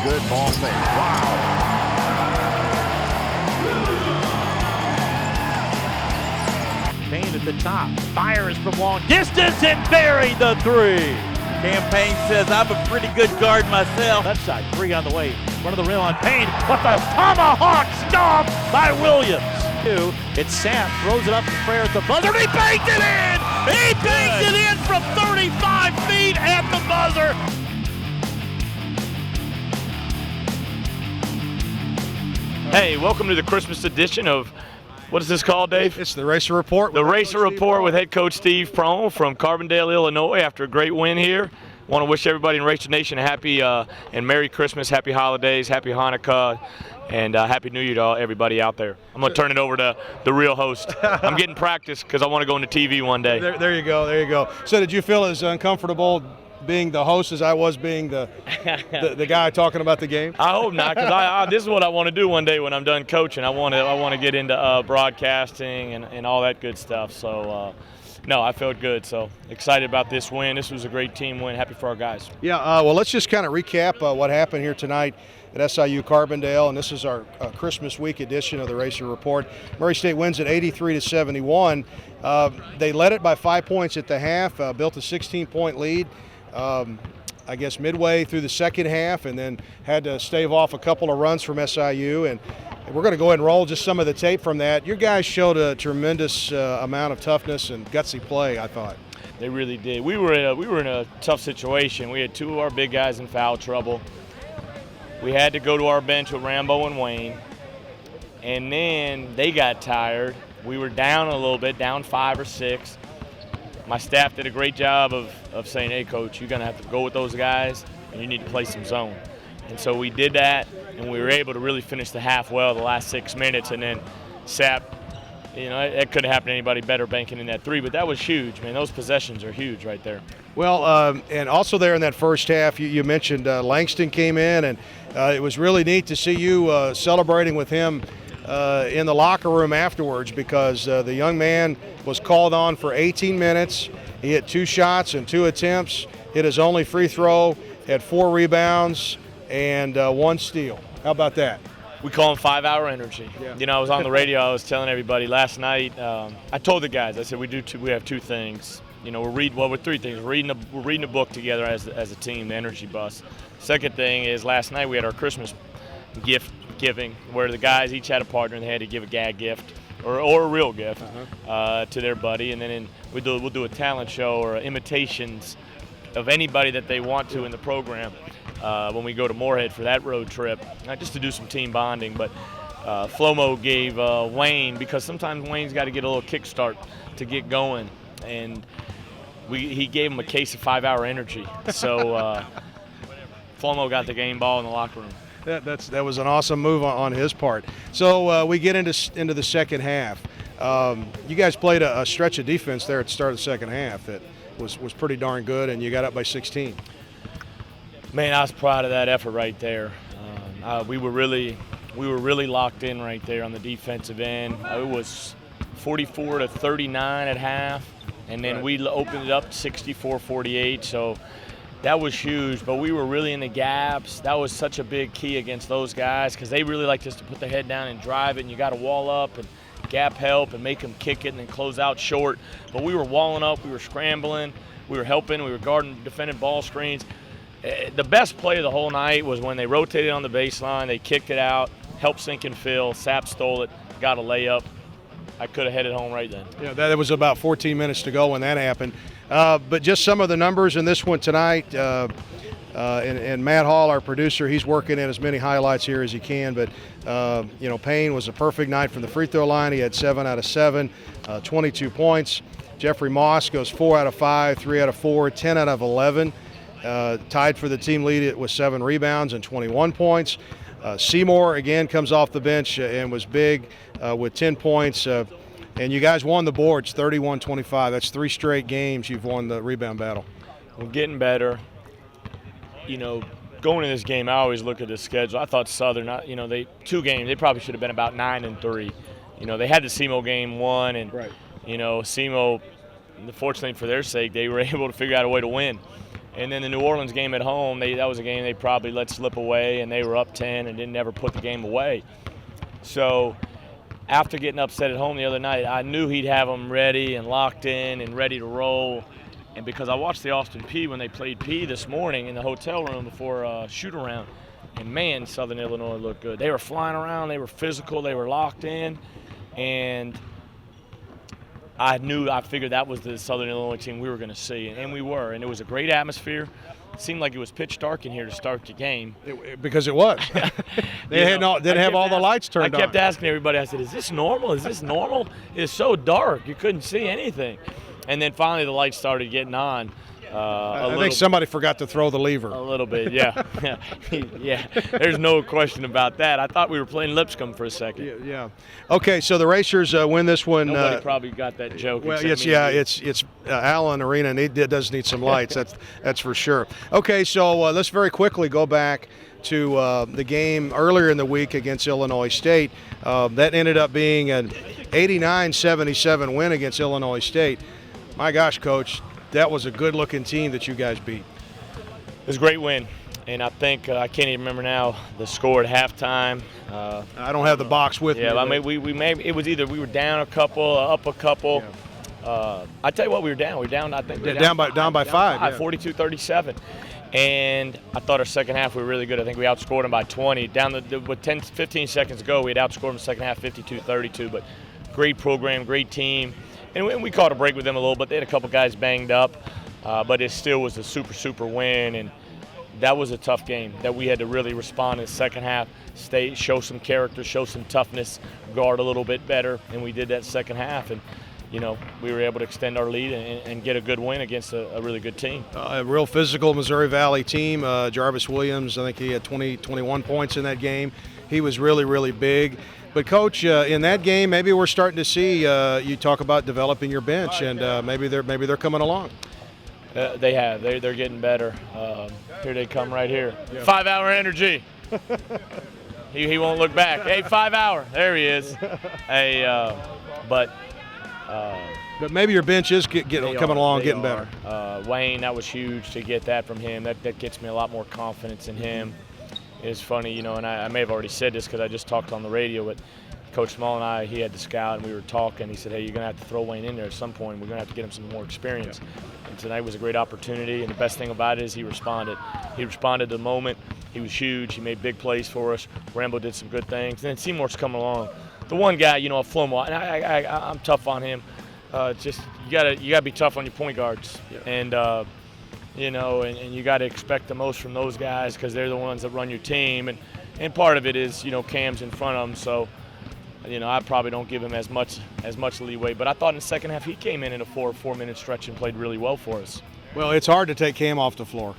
good ball fake. Wow. Payne at the top, fires from long distance and buried the three. Campaign says I'm a pretty good guard myself. Left side, three on the way. Front of the rim on Payne, but the tomahawk stomp by Williams. It's Sam, throws it up to Frere at the buzzer, and he bangs it in! He bangs it in from 35 feet at the buzzer. Hey, welcome to the Christmas edition of, what is this called, Dave? It's the Racer Report. The Racer Report with head coach Steve Prohm from Carbondale, Illinois, after a great win here. Want to wish everybody in Racer Nation a happy and Merry Christmas, Happy Holidays, Happy Hanukkah, and Happy New Year to everybody out there. I'm going to turn it over to the real host. I'm getting practice because I want to go into TV one day. There you go, there you go. So did you feel as uncomfortable being the host as I was being the guy talking about the game? I hope not, because this is what I want to do one day when I'm done coaching. I want to get into broadcasting and all that good stuff. So, no, I felt good. So excited about this win. This was a great team win. Happy for our guys. Yeah, well, let's just kind of recap what happened here tonight at SIU Carbondale, and this is our Christmas week edition of the Racer Report. Murray State wins at 83-71. They led it by 5 points at the half, built a 16-point lead. I guess midway through the second half, and then had to stave off a couple of runs from SIU. And we're going to go ahead and roll just some of the tape from that. Your guys showed a tremendous amount of toughness and gutsy play, I thought. They really did. We were in a tough situation. We had two of our big guys in foul trouble. We had to go to our bench with Rambo and Wayne, and then they got tired. We were down a little bit, down 5 or 6. My staff did a great job of saying, hey, Coach, you're going to have to go with those guys, and you need to play some zone. And so we did that, and we were able to really finish the half well the last 6 minutes. And then Sapp, it couldn't happen to anybody better banking in that three, but that was huge, man. Those possessions are huge right there. Well, and also there in that first half, you mentioned Langston came in, and it was really neat to see you celebrating with him in the locker room afterwards, because the young man was called on for 18 minutes. He hit 2 shots and 2 attempts, hit his only free throw, had 4 rebounds, and 1 steal. How about that? We call him 5-hour energy. Yeah. I was on the radio. I was telling everybody last night. I told the guys. I said we have 2 things. We're 3 things. We're reading a book together as a team, the Energy Bus. Second thing is last night we had our Christmas gift giving, where the guys each had a partner and they had to give a gag gift or a real gift to their buddy, and then we'll do a talent show or imitations of anybody that they want to in the program when we go to Moorhead for that road trip, not just to do some team bonding, but Flomo gave Wayne, because sometimes Wayne's got to get a little kickstart to get going, and he gave him a case of 5-hour energy. So Flomo got the game ball in the locker room. That was an awesome move on his part. So we get into the second half. You guys played a stretch of defense there at the start of the second half that was pretty darn good, and you got up by 16. Man, I was proud of that effort right there. We were really locked in right there on the defensive end. It was 44-39 at half, and then we opened it up 64-48. So that was huge, but we were really in the gaps. That was such a big key against those guys, because they really like just to put their head down and drive it, and you got to wall up and gap help and make them kick it and then close out short. But we were walling up, we were scrambling, we were helping, we were guarding defending ball screens. The best play of the whole night was when they rotated on the baseline, they kicked it out, helped sink and fill, Sapp stole it, got a layup. I could have headed home right then. Yeah, that was about 14 minutes to go when that happened. But just some of the numbers in this one tonight, and Matt Hall, our producer, he's working in as many highlights here as he can. But, Payne was a perfect night from the free throw line. He had 7 out of 7, 22 points. Jeffrey Moss goes 4 out of 5, 3 out of 4, 10 out of 11. Tied for the team lead with 7 rebounds and 21 points. Seymour, again, comes off the bench and was big with 10 points. And you guys won the boards, 31-25. That's 3 straight games you've won the rebound battle. We're getting better. Going into this game, I always look at the schedule. I thought Southern, two games, they probably should have been about 9-3. They had the SEMO game won, and right. SEMO, fortunately for their sake, they were able to figure out a way to win. And then the New Orleans game at home, that was a game they probably let slip away, and they were up 10 and didn't ever put the game away. So after getting upset at home the other night, I knew he'd have them ready and locked in and ready to roll. And because I watched the Austin P when they played P this morning in the hotel room before shoot-around, and man, Southern Illinois looked good. They were flying around, they were physical, they were locked in, and I figured that was the Southern Illinois team we were going to see, and we were. And it was a great atmosphere. It seemed like it was pitch dark in here to start the game. Because it was. They didn't have all the lights turned on. I kept asking everybody, I said, is this normal? Is this normal? It's so dark, you couldn't see anything. And then finally the lights started getting on. I think somebody forgot to throw the lever. A little bit, yeah. Yeah, there's no question about that. I thought we were playing Lipscomb for a second. Yeah. Okay, so the Racers win this one. Nobody probably got that joke. Well, it's Allen Arena, and it does need some lights. that's for sure. Okay, so let's very quickly go back to the game earlier in the week against Illinois State. That ended up being an 89-77 win against Illinois State. My gosh, Coach, that was a good-looking team that you guys beat. It was a great win, and I think I can't even remember now the score at halftime. I don't have the box with me. Yeah, I mean, we maybe it was either we were down a couple, up a couple. Yeah. I tell you what, we were down. We were down. I think we were down by five. Yeah. 42-37. And I thought our second half we were really good. I think we outscored them by 20. With 15 seconds to go, we had outscored them second half 52-32. But great program, great team. And we caught a break with them a little bit. They had a couple guys banged up, but it still was a super win. And that was a tough game that we had to really respond in the second half, show some character, show some toughness, guard a little bit better. And we did that second half. And, you know, we were able to extend our lead and get a good win against a really good team. A real physical Missouri Valley team. Jarvis Williams, I think he had 21 points in that game. He was really big. But, Coach, in that game, maybe we're starting to see you talk about developing your bench, and maybe they're coming along. They have. They're getting better. Here they come right here. Yeah. 5-hour energy. He won't look back. Hey, 5-hour. There he is. Hey, but maybe your bench is coming along, getting better. Wayne, that was huge to get that from him. That gets me a lot more confidence in him. It's funny, you know, and I may have already said this because I just talked on the radio, but Coach Small and I, he had the scout, and we were talking. He said, hey, you're going to have to throw Wayne in there at some point. We're going to have to get him some more experience. Yeah. And tonight was a great opportunity, and the best thing about it is he responded. He responded to the moment. He was huge. He made big plays for us. Rambo did some good things. And then Seymour's coming along. The one guy, you know, Flomo, and I'm tough on him. Just you gotta be tough on your point guards. Yeah. And you know, and you got to expect the most from those guys because they're the ones that run your team. And part of it is, you know, Cam's in front of them. So, you know, I probably don't give him as much leeway. But I thought in the second half he came in a 4-minute stretch and played really well for us. Well, it's hard to take Cam off the floor.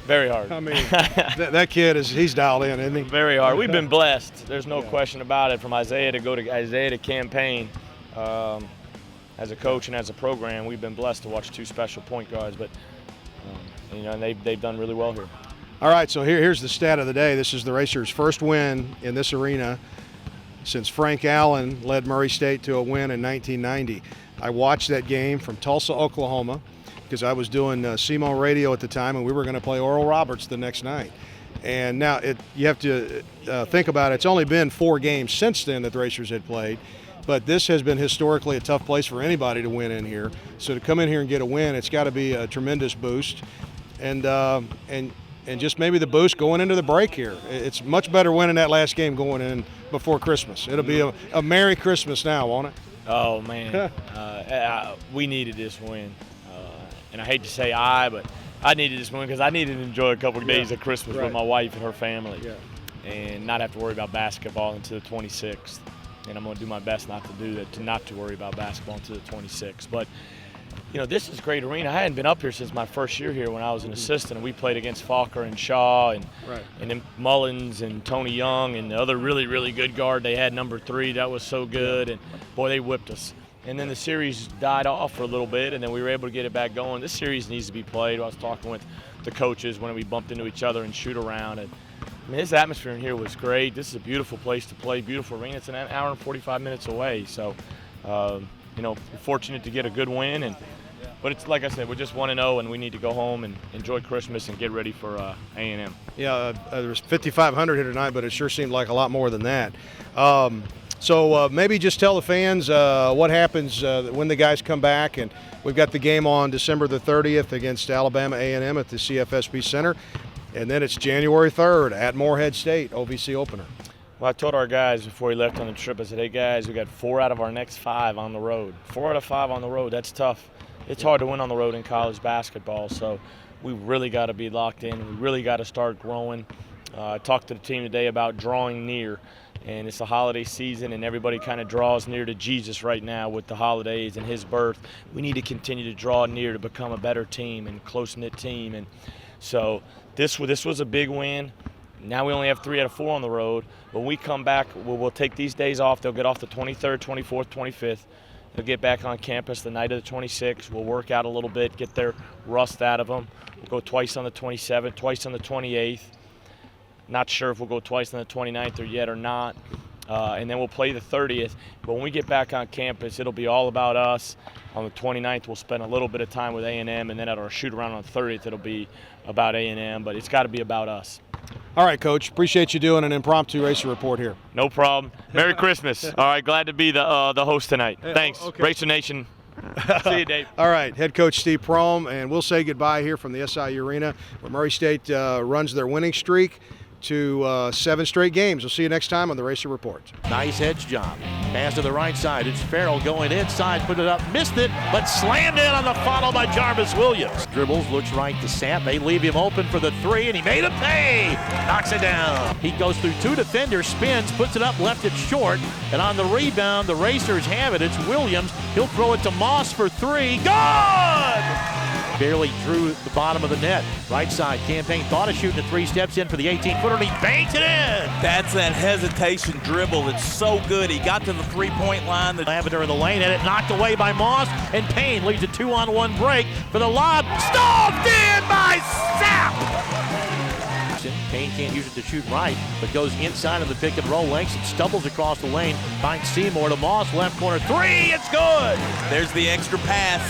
Very hard. I mean, that kid he's dialed in, isn't he? Very hard. We've been blessed. There's no question about it. From Isaiah to campaign. As a coach and as a program, we've been blessed to watch two special point guards, but you know, and they've done really well here. All right, so here's the stat of the day. This is the Racers' first win in this arena since Frank Allen led Murray State to a win in 1990. I watched that game from Tulsa, Oklahoma, because I was doing CMO radio at the time, and we were going to play Oral Roberts the next night. And now you have to think about it. It's only been 4 games since then that the Racers had played. But this has been historically a tough place for anybody to win in here. So to come in here and get a win, it's got to be a tremendous boost, and just maybe the boost going into the break here. It's much better winning that last game going in before Christmas. It'll be a Merry Christmas now, won't it? Oh man, we needed this win, and I hate to say but I needed this win because I needed to enjoy a couple of days of Christmas with my wife and her family, and not have to worry about basketball until the 26th. And I'm going to do my best not to do that, not to worry about basketball until the 26th. But, you know, this is a great arena. I hadn't been up here since my first year here when I was an assistant. And we played against Falker and Shaw and then Mullins and Tony Young and the other really good guard they had, number 3. That was so good. And, boy, they whipped us. And then the series died off for a little bit, and then we were able to get it back going. This series needs to be played. I was talking with the coaches when we bumped into each other and shoot around. And I mean, this atmosphere in here was great. This is a beautiful place to play, beautiful arena. It's an hour and 45 minutes away. So, you know, we're fortunate to get a good win, and but it's like I said, we're just 1-0, and we need to go home and enjoy Christmas and get ready for A&M. Yeah, there was 5,500 here tonight, but it sure seemed like a lot more than that. So maybe just tell the fans what happens when the guys come back, and we've got the game on December the 30th against Alabama A&M at the CFSB Center, and then it's January 3rd at Morehead State, OVC opener. Well, I told our guys before we left on the trip, I said, hey guys, we got 4 out of our next 5 on the road. 4 out of 5 on the road, that's tough. It's hard to win on the road in college basketball, so we really got to be locked in. We really got to start growing. I talked to the team today about drawing near, and it's the holiday season, and everybody kind of draws near to Jesus right now with the holidays and his birth. We need to continue to draw near to become a better team and close-knit team, and so this was a big win. Now we only have 3 out of 4 on the road. When we come back, we'll take these days off. They'll get off the 23rd, 24th, 25th. They'll get back on campus the night of the 26th. We'll work out a little bit, get their rust out of them. We'll go twice on the 27th, twice on the 28th. Not sure if we'll go twice on the 29th or yet or not. And then we'll play the 30th. But when we get back on campus, it'll be all about us. On the 29th, we'll spend a little bit of time with A&M, and then at our shoot-around on the 30th, it'll be about A&M. But it's got to be about us. All right, Coach. Appreciate you doing an impromptu Racer Report here. No problem. Merry Christmas. All right, glad to be the host tonight. Thanks. Okay. Racer Nation. See you, Dave. All right, head coach Steve Prohm, and we'll say goodbye here from the SIU Arena, where Murray State runs their winning streak to 7 straight games. We'll see you next time on the Racer Report. Nice hedge job. Pass to the right side. It's Farrell going inside, put it up, missed it, but slammed in on the follow by Jarvis Williams. Dribbles, looks right to Sapp. They leave him open for the 3, and he made a pay. Knocks it down. He goes through 2 defenders, spins, puts it up, left it short, and on the rebound, the Racers have it. It's Williams. He'll throw it to Moss for 3. Good! Barely drew the bottom of the net. Right side, Campaign thought of shooting a 3, steps in for the 18-footer, and he banks it in. That's that hesitation dribble. It's so good. He got to the three-point line. Lavender in the lane, and it knocked away by Moss, and Payne leads a 2-on-1 break for the lob. Stomped in by Sapp! Payne can't use it to shoot right, but goes inside of the pick and roll. Langston stumbles across the lane, finds Seymour to Moss, left corner 3, it's good! There's the extra pass,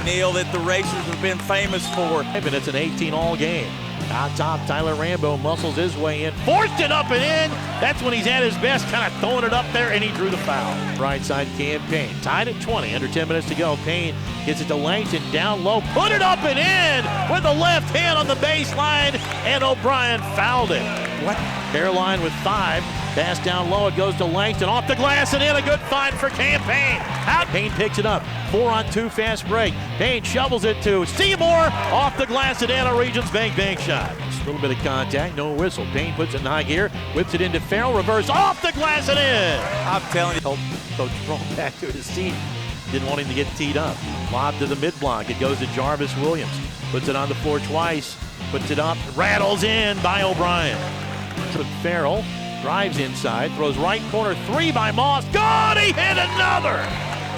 Neil, that the Racers have been famous for. And it's an 18-all game. On top, Tyler Rambo muscles his way in, forced it up and in. That's when he's at his best, kind of throwing it up there, and he drew the foul. Right side, Campaign tied at 20, under 10 minutes to go. Payne gets it to Langston, down low, put it up and in with the left hand on the baseline, and O'Brien fouled it. What? Caroline with 5. Pass down low, it goes to Langston, off the glass and in, a good find for Campaign. Out, Payne picks it up, 4-on-2 fast break. Payne shovels it to Seymour, off the glass and in, a Regents bank shot. Just a little bit of contact, no whistle. Payne puts it in high gear, whips it into Farrell, reverse, off the glass and in. I'm telling you. Help Coach Prohm back to his seat. Didn't want him to get teed up. Lob to the mid-block, it goes to Jarvis Williams. Puts it on the floor twice, puts it up, rattles in by O'Brien. Farrell drives inside, throws right corner 3 by Moss. Good! He hit another!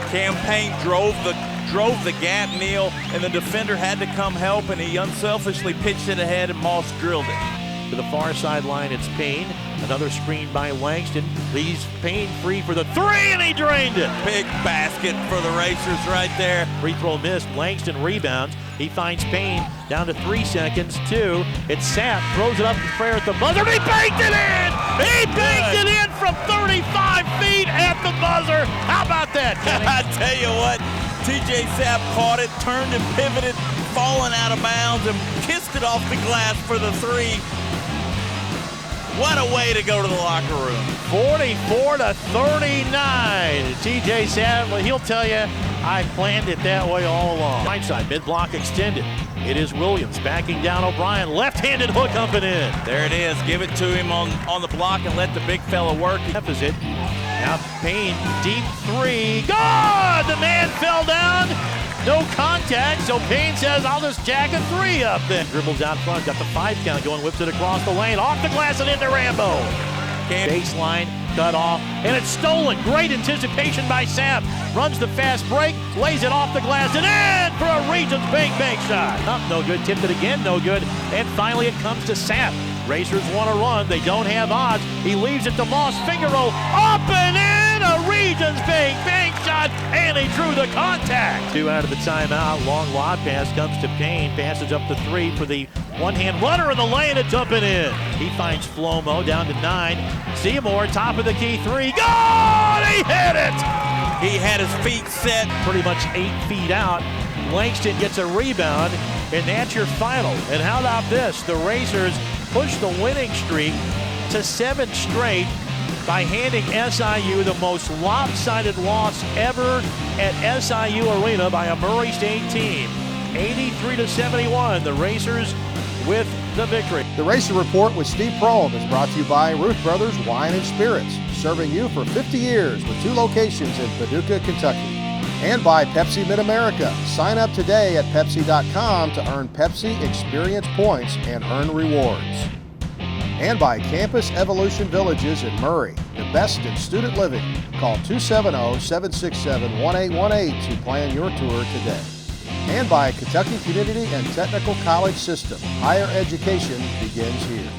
Campaign drove the gap, Neil, and the defender had to come help, and he unselfishly pitched it ahead, and Moss drilled it. To the far sideline, it's Payne. Another screen by Langston. Leaves Payne free for the 3, and he drained it. Big basket for the Racers right there. Free throw missed. Langston rebounds. He finds Payne down to 3 seconds. 2. It's Sapp. Throws it up to Frere at the buzzer. He banked it in! He banked it in from 35 feet at the buzzer. How about that, Kenny? I tell you what, TJ Sapp caught it, turned and pivoted, falling out of bounds, and kissed it off the glass for the 3. What a way to go to the locker room. 44-39. TJ Sapp, he'll tell you, I planned it that way all along. Right side, mid-block extended. It is Williams backing down O'Brien. Left-handed hook up and in. There it is. Give it to him on the block and let the big fella work. Deficit. Now Payne, deep 3. Good! The man fell down. No contact, so Payne says, I'll just jack a 3 up then. Dribbles out front, got the 5 count going, whips it across the lane, off the glass and into Rambo. Baseline, cut off, and it's stolen. Great anticipation by Sapp. Runs the fast break, lays it off the glass and in for a Regents bank shot. Up, no good, tipped it again, no good, and finally it comes to Sapp. Racers want to run, they don't have odds. He leaves it to Moss, finger roll, up and in, a Regents distance bank shot, and he drew the contact. 2 out of the timeout. Long lob pass comes to Payne. Passes up the 3 for the one-hand runner in the lane and dump it in. He finds Flomo down to 9. Seymour, top of the key 3. Good! He hit it! He had his feet set. Pretty much 8 feet out. Langston gets a rebound, and that's your final. And how about this? The Racers push the winning streak to 7 straight by handing SIU the most lopsided loss ever at SIU Arena by a Murray State team. 83-71, the Racers with the victory. The Racer Report with Steve Prohm is brought to you by Ruth Brothers Wine and Spirits, serving you for 50 years with 2 locations in Paducah, Kentucky. And by Pepsi Mid-America. Sign up today at Pepsi.com to earn Pepsi Experience points and earn rewards. And by Campus Evolution Villages in Murray, the best in student living. Call 270-767-1818 to plan your tour today. And by Kentucky Community and Technical College System. Higher education begins here.